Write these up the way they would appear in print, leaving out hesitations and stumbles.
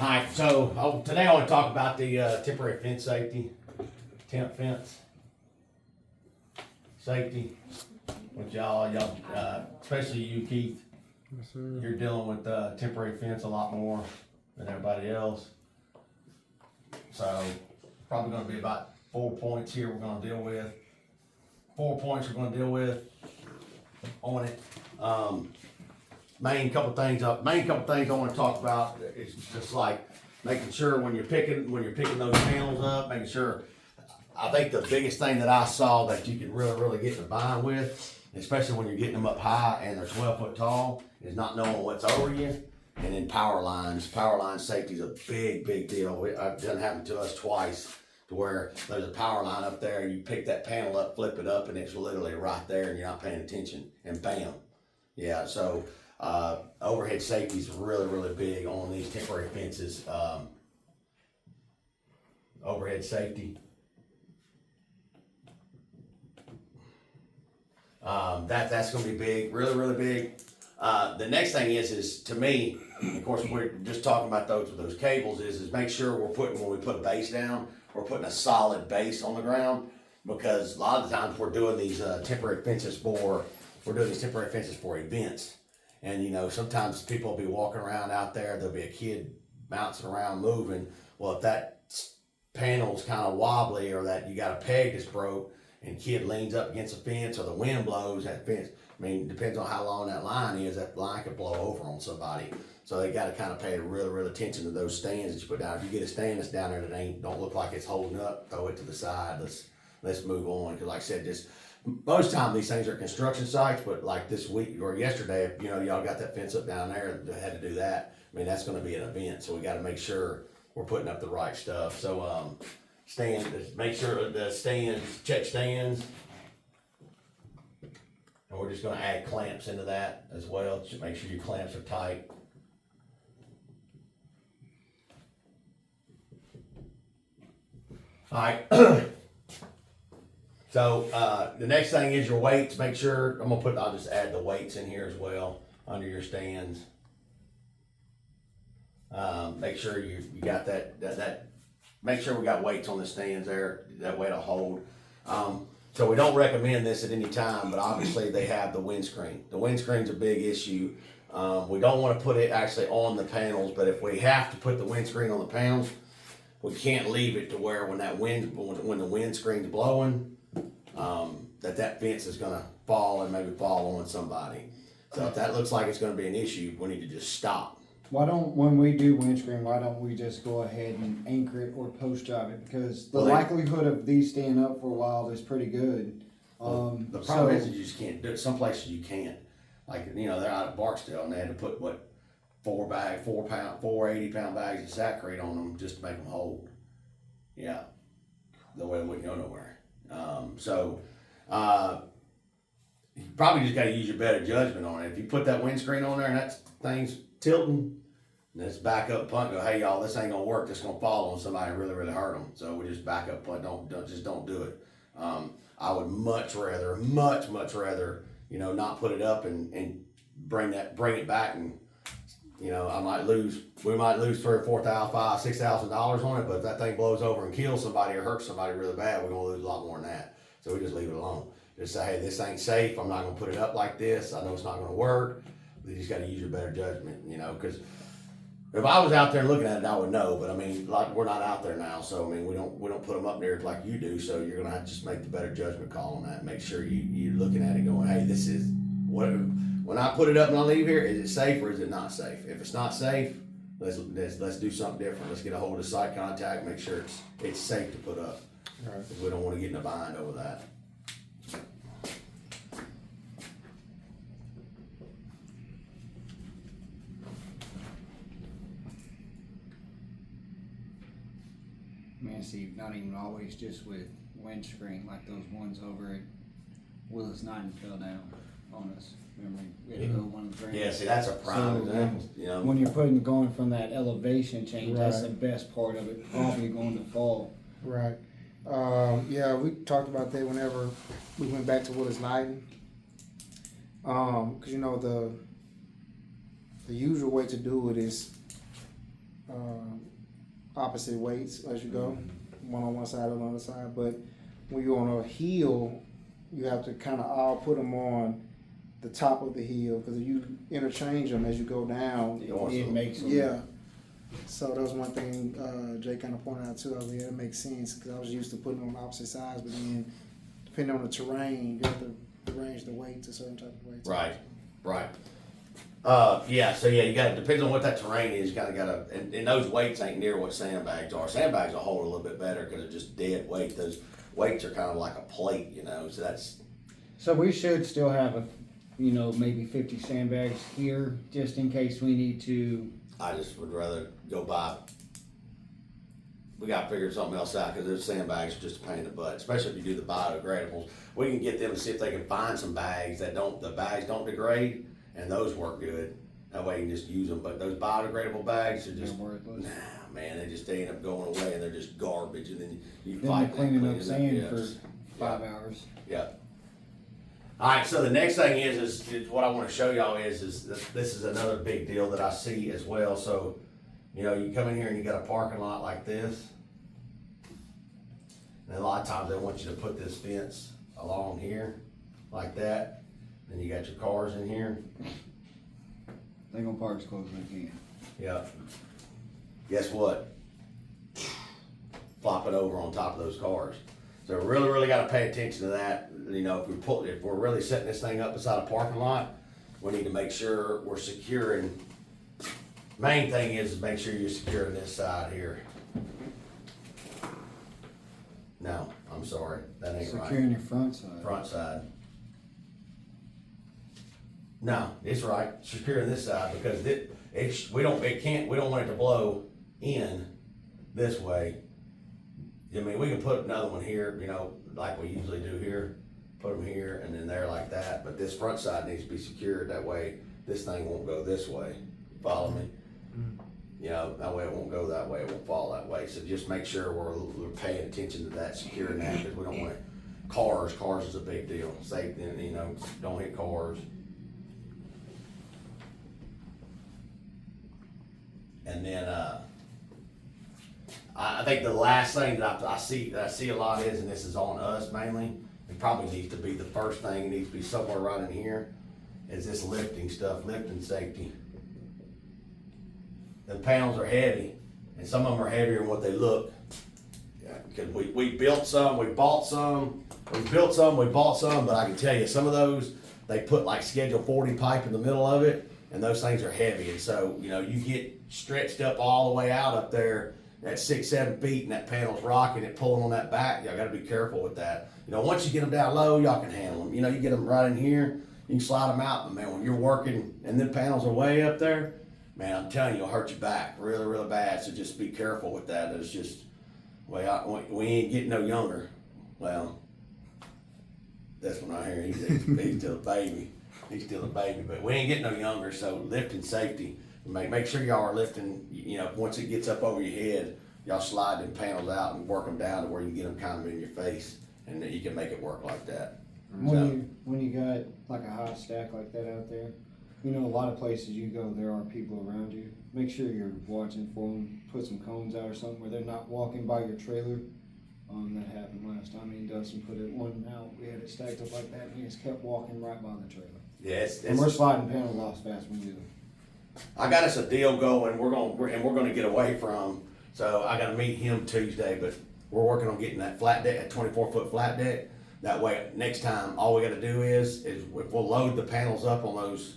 Alright, so today I want to talk about the temporary fence safety, temp fence safety. With y'all, especially you, Keith, Yes, sir. you're dealing with temporary fence a lot more than everybody else. So probably going to be about 4 points here we're going to deal with. 4 points we're going to deal with on it. Main couple things I want to talk about is just like making sure when you're picking those panels up, making sure. I think the biggest thing that I saw that you can really get in a bind with, especially when you're getting them up high and they're 12 foot tall, is not knowing what's over you. And then power lines safety is a big deal. It done happened to us twice, to where there's a power line up there, and you pick that panel up, flip it up, and it's literally right there, and you're not paying attention, and bam. Yeah, so overhead safety is really big on these temporary fences. Overhead safety. That's going to be big, really big. The next thing is to me, of course, we're just talking about those cables. Is make sure when we put a base down, we're putting a solid base on the ground, because a lot of the times we're doing these temporary fences for events, and sometimes people will be walking around out there. There'll be a kid bouncing around, moving. Well, if that panel's kind of wobbly, or that you got a peg that's broke, and kid leans up against a fence, or the wind blows that fence. I mean, it depends on how long that line is. That line could blow over on somebody. So they got to kind of pay real attention to those stands that you put down. If you get a stand that's down there that don't look like it's holding up, throw it to the side. Let's move on. Because like I said, just most time these things are construction sites, but like this week or yesterday, y'all got that fence up down there, had to do that. I mean, that's going to be an event, so we got to make sure we're putting up the right stuff. So make sure the check stands. And we're just gonna add clamps into that as well, to make sure your clamps are tight. Alright. So the next thing is your weights. Make sure, I'll just add the weights in here as well, under your stands. Make sure you got that, make sure we got weights on the stands there, that way to hold. So we don't recommend this at any time, but obviously they have the windscreen. The windscreen's a big issue. We don't want to put it actually on the panels, but if we have to put the windscreen on the panels, we can't leave it to where when the windscreen's blowing, that fence is gonna fall and maybe fall on somebody. So if that looks like it's gonna be an issue, we need to just stop. When we do windscreen, why don't we just go ahead and anchor it or post drive it? Because the likelihood of these staying up for a while is pretty good. The problem is you just can't do it. Some places you can't. Like, they're out at Barksdale and they had to put 480-pound bags of Saccharate on them just to make them hold. Yeah. The way they wouldn't go nowhere. You probably just got to use your better judgment on it. If you put that windscreen on there and that thing's tilting, let's back up, punt, go, hey y'all, this ain't gonna work. This gonna fall on somebody and really hurt them. So we just back up, punt. Don't do it. I would much rather, not put it up and bring it back, and we might lose $3,000 or $4,000, $5,000, $6,000 on it. But if that thing blows over and kills somebody or hurts somebody really bad, we're gonna lose a lot more than that. So we just leave it alone. Just say, hey, this ain't safe. I'm not gonna put it up like this. I know it's not gonna work. You just got to use your better judgment, because if I was out there looking at it, I would know. But I mean, like, we're not out there now, so I mean, we don't put them up there like you do. So you're gonna have to just make the better judgment call on that. Make sure you're looking at it, going, hey, this is what. When I put it up and I leave here, is it safe or is it not safe? If it's not safe, let's do something different. Let's get a hold of site contact, make sure it's safe to put up. Right. Because we don't want to get in a bind over that. Man, see, not even always just with windscreen, like those ones over at Willis Knighton fell down on us. Remember, we had to go one of the Yeah, see, that's a prime example. When you're going from that elevation change, that's the best part of it, probably going to fall. Right. Yeah, we talked about that whenever we went back to Willis Knighton. Because the usual way to do it is opposite weights as you go, one on one side, on the other side. But when you're on a hill, you have to kind of all put them on the top of the hill, because if you interchange them as you go down, You want It some- makes them. yeah. So that was one thing Jay kind of pointed out too. I was like, yeah, it makes sense, because I was used to putting them on opposite sides, but then depending on the terrain, you have to arrange the weight to certain type of weights. Right, right. So you gotta, depends on what that terrain is, you gotta, and those weights ain't near what sandbags are. Sandbags will hold a little bit better because they're just dead weight. Those weights are kind of like a plate, so that's, So we should still have maybe 50 sandbags here, just in case we need to. I just would rather go buy, we gotta figure something else out, because those sandbags are just a pain in the butt, especially if you do the biodegradables. We can get them to see if they can find some bags the bags don't degrade, and those work good. That way you can just use them, but those biodegradable bags are They're just, worthless. nah, man, they end up going away and they're just garbage, and then you Then fight they're cleaning up that, sand yes. for 5 hours. Yeah. All right, so the next thing is what I want to show y'all is this is another big deal that I see as well. So, you come in here and you got a parking lot like this, and a lot of times they want you to put this fence along here, like that. Then you got your cars in here. They're gonna park as close as they can. Yeah. Guess what? Flop it over on top of those cars. So really, really got to pay attention to that. If we're really setting this thing up beside a parking lot, we need to make sure we're securing. Main thing is make sure you're securing this side here. No, I'm sorry, that ain't right. Securing your front side. Front side. No, it's right. Securing this side, because we don't want it to blow in this way. I mean, we can put another one here, like we usually do here, put them here and then there like that, but this front side needs to be secured, that way this thing won't go this way. Follow me? That way it won't go that way, it won't fall that way. So just make sure we're paying attention to that, securing that, because we don't want cars is a big deal. Safety, don't hit cars. And then, I think the last thing that I see a lot is, and this is on us mainly, it probably needs to be the first thing, it needs to be somewhere right in here, is this lifting safety. The panels are heavy, and some of them are heavier than what they look. Because we built some, we bought some, but I can tell you, some of those, they put like Schedule 40 pipe in the middle of it, and those things are heavy, and so, you get stretched up all the way out up there, at 6-7 feet, and that panel's rocking, it pulling on that back. Y'all gotta be careful with that. Once you get them down low, y'all can handle them. You get them right in here, you can slide them out, but man, when you're working and them panels are way up there, man, I'm telling you, it'll hurt your back really, really bad. So just be careful with that. It's just, we ain't getting no younger. Well, that's when I hear he's still a baby. He's still a baby, but we ain't getting no younger. So lifting safety. Make sure y'all are lifting, once it gets up over your head, y'all slide them panels out and work them down to where you can get them kind of in your face, and then you can make it work like that. When you got like a high stack like that out there, a lot of places you go, there are people around you. Make sure you're watching for them. Put some cones out or something where they're not walking by your trailer. That happened last time. Dustin put one out. We had it stacked up like that, and he just kept walking right by the trailer. Yeah, And we're sliding panels off fast when we do it. I got us a deal going. We're gonna get away from. So I got to meet him Tuesday, but we're working on getting that flat deck, that 24-foot flat deck. That way, next time, all we got to do is we'll load the panels up on those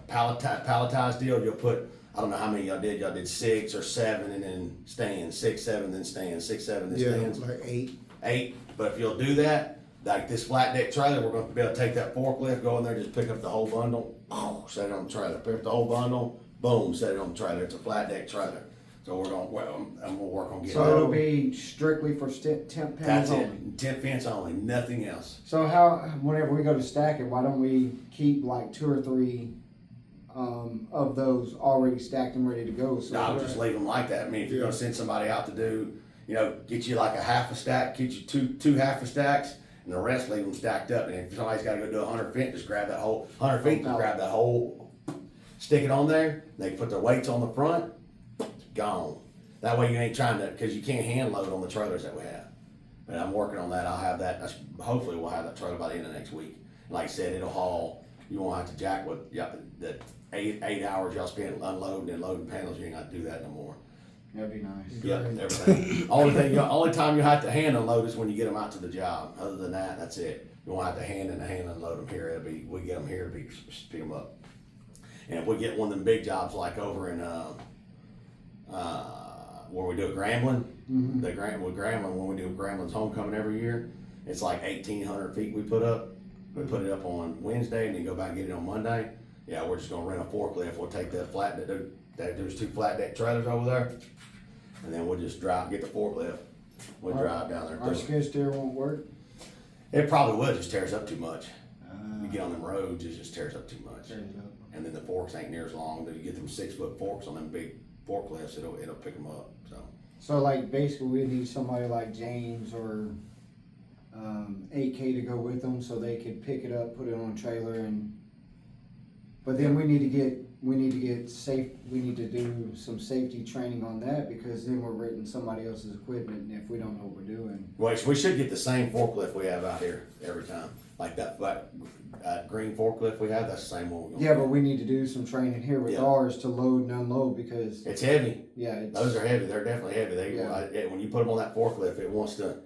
palletized deal. You'll put, I don't know how many y'all did. Y'all did 6 or 7 and then stands. 6, 7, then stands. 6, 7, then stands. Like 8. 8. But if you'll do that, like this flat deck trailer, we're going to be able to take that forklift, go in there, just pick up the whole bundle, set it on the trailer. Pick up the whole bundle, boom, set it on the trailer. It's a flat deck trailer. So I'm gonna work on getting So that. it'll be strictly for temp panels That's only. it. 10 fence only, nothing else. So whenever we go to stack it, why don't we keep like 2 or 3 of those already stacked and ready to go? So I'll just leave them like that. I mean, if you're gonna send somebody out to do, get you like a half a stack, get you two half a stacks, and the rest leave them stacked up. And if somebody's gotta go do 100 feet, just grab that whole 100 feet, just grab that whole stick it on there, they can put their weights on the front, gone. That way you ain't trying to, cause you can't hand load on the trailers that we have. But I'm working on that, I'll have that, hopefully we'll have that trailer by the end of next week. Like I said, it'll haul, you won't have to jack with, the 8 hours y'all spend unloading and loading panels, you ain't got to do that no more. That'd be nice. Yeah, everything. Only time you have to hand unload is when you get them out to the job. Other than that, that's it. You won't have to hand unload them here. We get them here, pick them up. And if we get one of them big jobs like over in where we do at Grambling, with Grambling, when we do Grambling's homecoming every year, it's like 1,800 feet we put up. We put it up on Wednesday and then go back and get it on Monday. Yeah, we're just gonna rent a forklift. We'll take that there's 2 flat deck trailers over there, and then we'll just get the forklift. We'll drive down there. Our skid steer won't work. It probably would, just tears up too much. You get on them roads, it just tears up too much. Tears up. And then the forks ain't near as long. You get them 6-foot forks on them big forklifts, it'll pick them up. So like basically we need somebody like James or 8K to go with them so they could pick it up, put it on a trailer, but then we need to do some safety training on that, because then we're renting somebody else's equipment, and if we don't know what we're doing. Well, we should get the same forklift we have out here every time. Like that green forklift we have, that's the same one. Yeah, but we need to do some training here with ours to load and unload, because it's heavy. yeah, Those are heavy. They're definitely heavy. When you put them on that forklift, it wants to.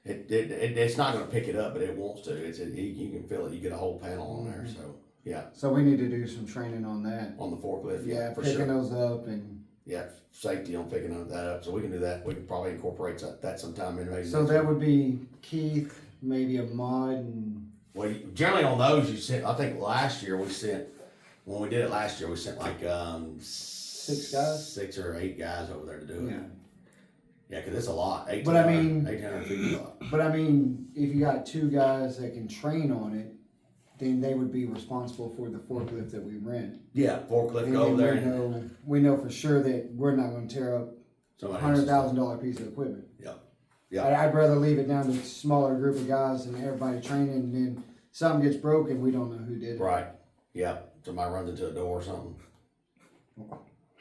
It's not going to pick it up, but it wants to. You can feel it. You get a whole panel on there, so yeah. So we need to do some training on that. On the forklift, Yeah, for picking sure. those up and. Yeah, safety on picking that up, so we can do that. We can probably incorporate that sometime in maybe. So that would be Keith, maybe a mod, and Well, generally on those you sent. I think last year we sent. When we did it last year, we sent like 6 guys, 6 or 8 guys over there to do it. yeah. Yeah, because it's a lot. 800 feet is a lot. But I mean, if you got 2 guys that can train on it, then they would be responsible for the forklift that we rent. Yeah, forklift And go over there. then we know for sure that we're not going to tear up a $100,000 piece of equipment. Yeah. I'd rather leave it down to a smaller group of guys and everybody training, and then something gets broken, we don't know who did it. Right. Yeah. Somebody runs into a door or something.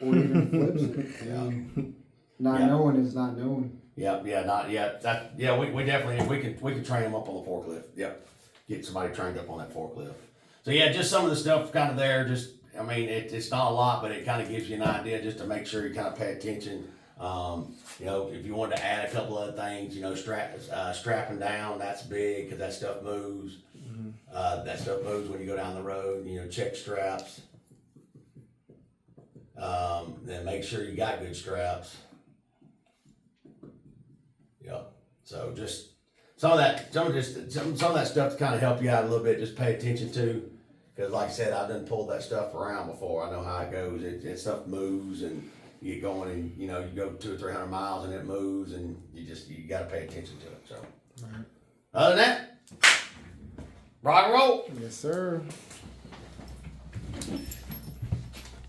Or even flips it. I mean, not knowing is not knowing. Yeah. Not yet. We definitely we can train them up on the forklift. Yep. Get somebody trained up on that forklift. So yeah, just some of the stuff kind of there. Just I mean, it's not a lot, but it kind of gives you an idea just to make sure you kind of pay attention. If you wanted to add a couple other things, strapping down, that's big because that stuff moves. That stuff moves when you go down the road. Check straps. Then make sure you got good straps. Yep. So just some of that stuff to kind of help you out a little bit. Just pay attention to, because like I said, I've done pulled that stuff around before. I know how it goes. It stuff moves, and you get going, and you go 200 or 300 miles, and it moves, and you got to pay attention to it. So, other than that, rock and roll. Yes, sir.